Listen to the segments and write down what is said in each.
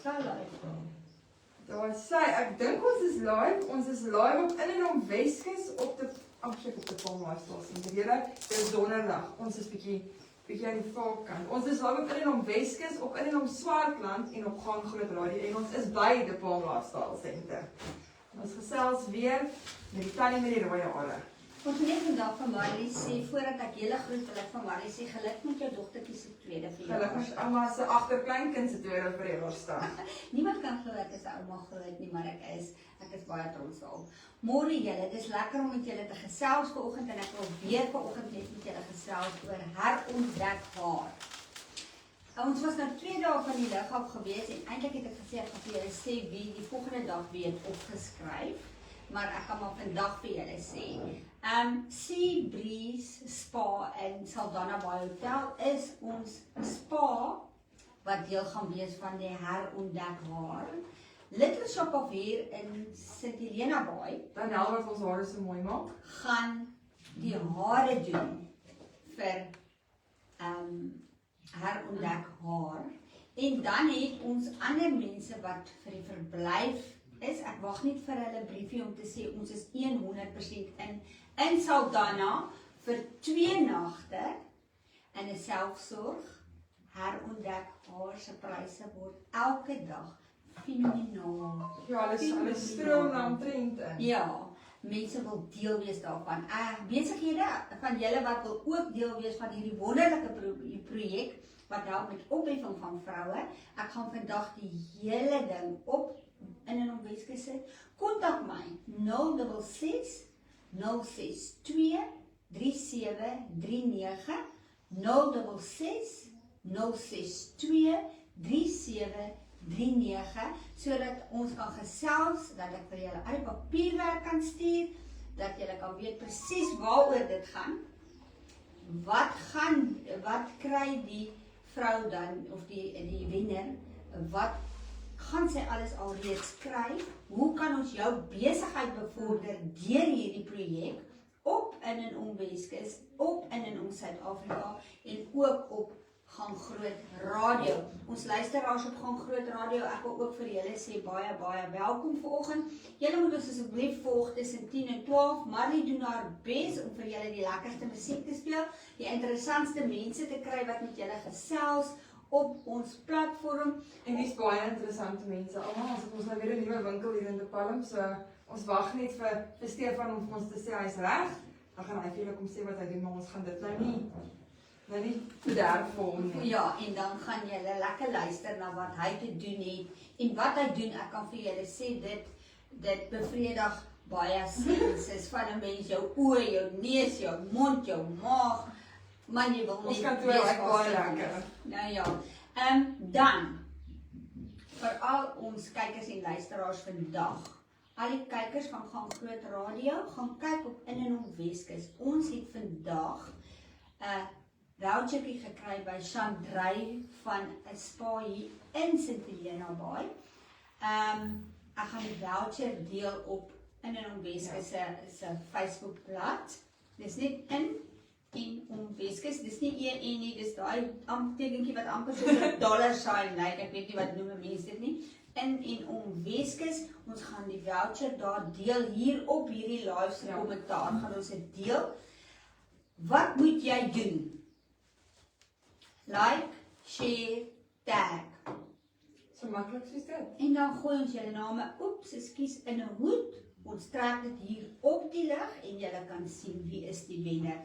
Sal live. Daar sê, ek dink ons is live op in en om Weskus op die Palm Lifestyle Centre. Dit is donderdag, ons is bietjie aan die voorkant. Ons is live op in en om Weskus, op in en om Swartland en op Gaan Groot Radio en ons is by die Palm Lifestyle Centre. Ons gesels weer met die tannie met die rooie hare. Ons moet net vandag van Marlie sê, voordat ek hele groet wil ek van Marlie sê, geluk met jou dogtertjie se tweede verjaardag. Geluk met ouma se agterkleinkind se tweede verjaarsdag. Niemand kan glo ek is 'n ouma groot nie, maar ek is baie trots daarop. Môre julle, dis lekker om met julle te gesels vanoggend en ek wil weer vanoggend net met julle gesels oor herontdek haar. Ons was nou 2 dae van die lig af gewees en eintlik het ek gesê ek gaan vir julle sê wie die volgende dag weer het opgeskryf, maar ek kan maar vandag vir julle sê. Sea Breeze Spa in Saldanha Bay Hotel is ons spa wat deel gaan wees van die herontdek haar. Little Shop of hier in St. Helena Bay, Dan wat ons hare so mooi maak. gaan die hare doen vir herontdek haar. En dan het ons ander mense wat vir die verblyf is. Ek wag net vir hulle briefie om te sê ons is 100% in Saldanha vir 2 nagte in 'n selfsorg. Herontdek haar se pryse word elke dag fenomenaal. Ja, hulle stroom na omtrent in. Ja, mense wil deel wees daarvan. Besighede van julle wat wil ook deel wees van hierdie wonderlike projek wat help met opheffing van vroue. Ek gaan vandag die hele ding op in en om Weskus sit. Kontak my 066 062 3739 066 062 3739 sodat ons kan gesels, dat ek vir julle al die papierwerk kan stuur, dat julle kan weet presies waaroor dit gaan. Wat kry die vrou dan, of die wenner, wat gaan sy alles alreeds kry? Hoe kan ons jou besigheid bevorder deur hierdie projek op in en om Weskus, op in en om Suid-Afrika en ook op Gaan Groot Radio. Ons luisteraars op Gaan Groot Radio, ek wil ook vir julle sê baie welkom vanoggend. Julle moet ons asseblief volg tussen 10 en 12. Marlie doen haar bes om vir julle die lekkerste musiek te speel, die interessantste mense te kry wat met julle gesels op ons platform. En dis baie interessante mense. Almal, ons nou weer 'n nuwe winkel hier in die Palm, so ons wag net vir Stefan om vir ons te sê hy's reg. Dan gaan hy vir julle kom sê wat hy doen, maar ons gaan dit nou nie bederf vir hom nie. Ja, en dan gaan julle lekker luister na wat hy te doen het en wat hy doen. Ek kan vir julle sê dit bevredig baie senses van 'n mens, jou oë, jou neus, jou mond, jou maag. Man, jy wil Ons kantoor lyk baie lekker. Nou ja, dan vir al ons kykers en luisteraars vandag, al die kykers van Gaan Groot Radio, gaan kyk op in en om Weskus. Ons het vandag 'n vouchertjie gekry by Chandrey van 'n spa hier in St. Helena Bay. Ek gaan die voucher deel op in en om Weskus se Facebookblad. Dis net in en om Weskus, dis nie een nie, dis daai tekentjie wat amper soos 'n dollar sign lyk, ek weet nie wat noem mense dit nie. In en om Weskus, ons gaan die voucher daar deel hier op hierdie live se kommentaar, gaan ons dit deel. Wat moet jy doen? Like, share, tag. So maklik soos dit. En dan gooi ons julle name, ekskuus, in 'n hoed. Ons trek dit hier op die lig en julle kan sien wie is die wenner.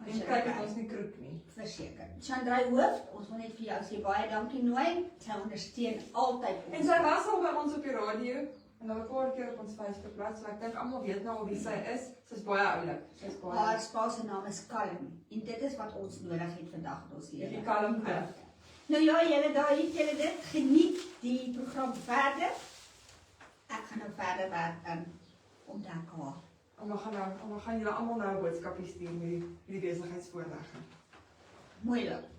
En kyk dat ons nie kroek nie. Verseker. Chandrey Hooft, ons wil net vir jou sê baie dankie nooi. Sy ondersteun altyd ons. En sy was al by ons op die radio en al 'n paar keer op ons Facebookblad, so ek dink almal weet nou al wie sy is. Sy's baie oulik. Sy's baie. Haar spa se naam is Kalm en dit is wat ons nodig het vandag in ons lewe. Die kalmte. Nou ja, julle daar het julle dit. Geniet die program verder. Ek gaan nou verder werk aan ontdek haar. En we gaan julle almal nou 'n boodskapie stuur met die besigheidsvoorlegging. Mooi loop.